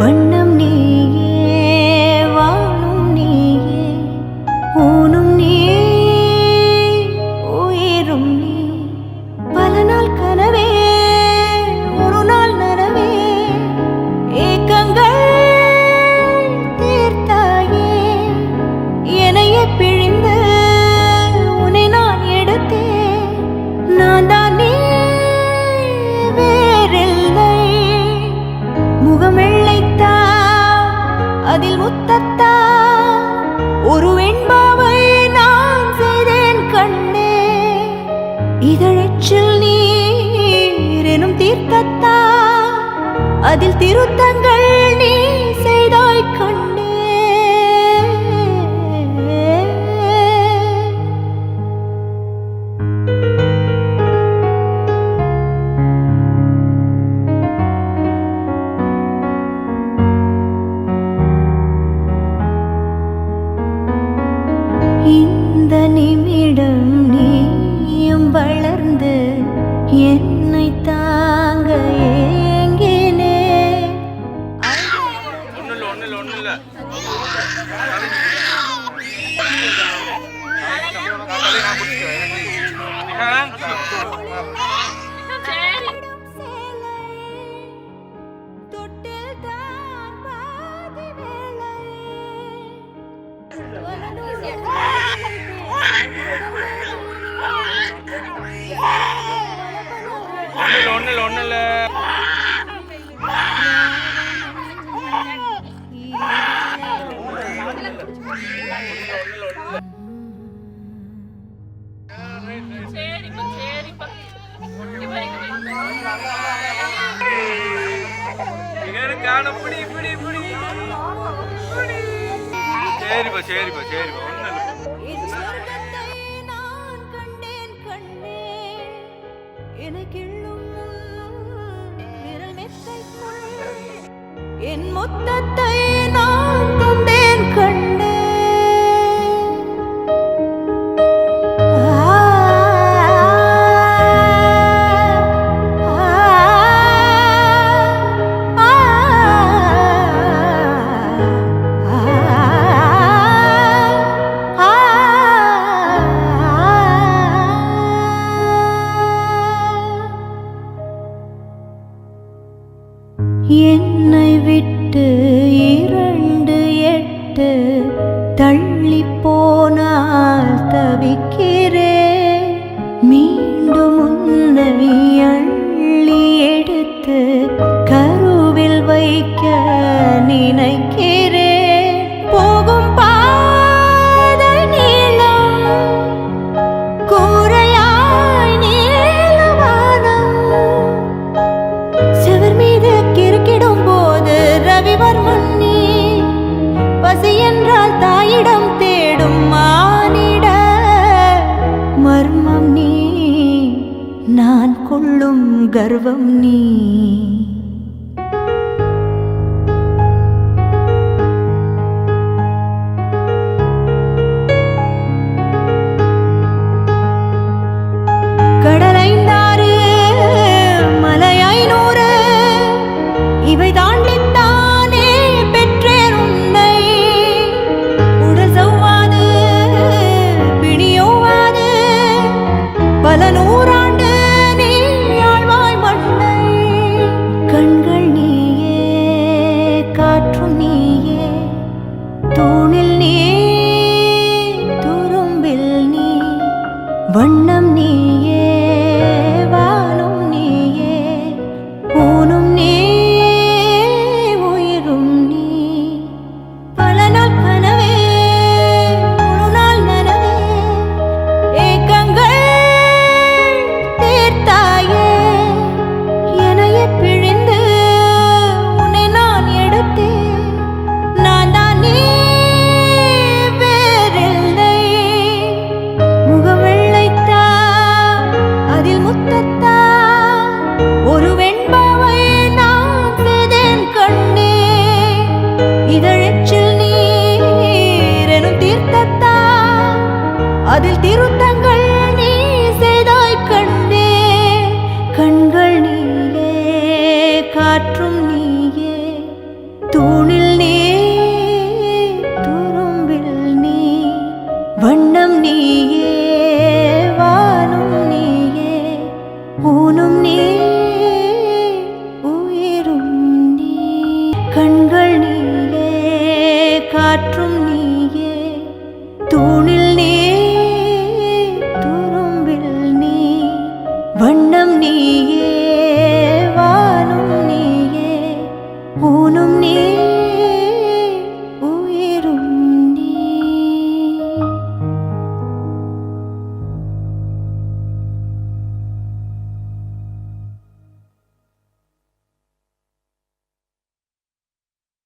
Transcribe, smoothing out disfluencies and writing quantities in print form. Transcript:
வண்ணம் நீயே வானும் நீயே ஊனும் நீ உயிரும் நீ பல நாள் கனவே ஒரு நாள் நனவே ஏக்கங்கள் தீர்த்தாயே என்னையே பிழிந்து உன்னை நான் எடுத்தேன் நான் தான் நீ வேறில்லை முகம் வெள்ளைத்தா அதில் முத்தத்தா ஒரு வெண்பாவை நான் செய்தேன் கண்ணே இதழச்சில் நீர் எனும் தீர்த்தத்தா அதில் திருத்தங்கள் நீ செய்தாய் கண்ணே இந்த நிமிடம் நீயும் வளர்ந்து என்னை தாங்க ஏங்கினே ஒன்னுல காணப்படி இப்படி இப்படி சரிப்பா சரிப்பா சரிப்பா என் மொத்தத்தை நான் தந்தேன் கண்ணே என்னை விட்டு 2 தள்ளி போனால் தவிக்கிறேன் மீண்டும் உன்னை அள்ளி எடுத்து கருவில் வைக்க நினைக்கிறேன் போகும் பாதை நீளம் கூரையாய் நீளவானம் செவர் மீது கிறுக்கிடும் போது ரவிவர்மன் நீ பசி என்றால் தாயிடம் தேடும் மானிட மர்மம் நீ நான் கொள்ளும் கர்வம் நீ கடலைந்தாறு மலை 500 இவை தாண்டித்தானே பெற்றேன் உன்னை உடல் சவ்வாது பிணியோவாது பல நூறாண்டு நீ ஆழ்வாய் மண்ணை கண்கள் நீயே காற்றும் நீயே தூணில் நீ துரும்பில் நீ வண்ணம் நீயே வானும் நீயே ஊனும் நீ உயிரும் நீ பல நாள் கனவே ஒரு நாள் நனவே ஏக்கங்கள் தீர்த்தாயே என்னையே பிழிந்து உன்னை நான் எடுத்தேன் நான் தான் நீ வேறில்லை முகம் வெள்ளைத்தா அதில் முத்தத்தா ஒரு வெண்பாவை நான் செய்தேன் கண்ணே இதழச்சில் நீர் எனும் தீர்த்தத்தா அதில் திருத்தங்கள் நீ செய்தாய் கண்ணே கண்கள் நீயே காற்றும் நீயே தூணில் நீ துரும்பில் நீ வண்ணம் நீயே வானும் நீயே ஊனும் நீ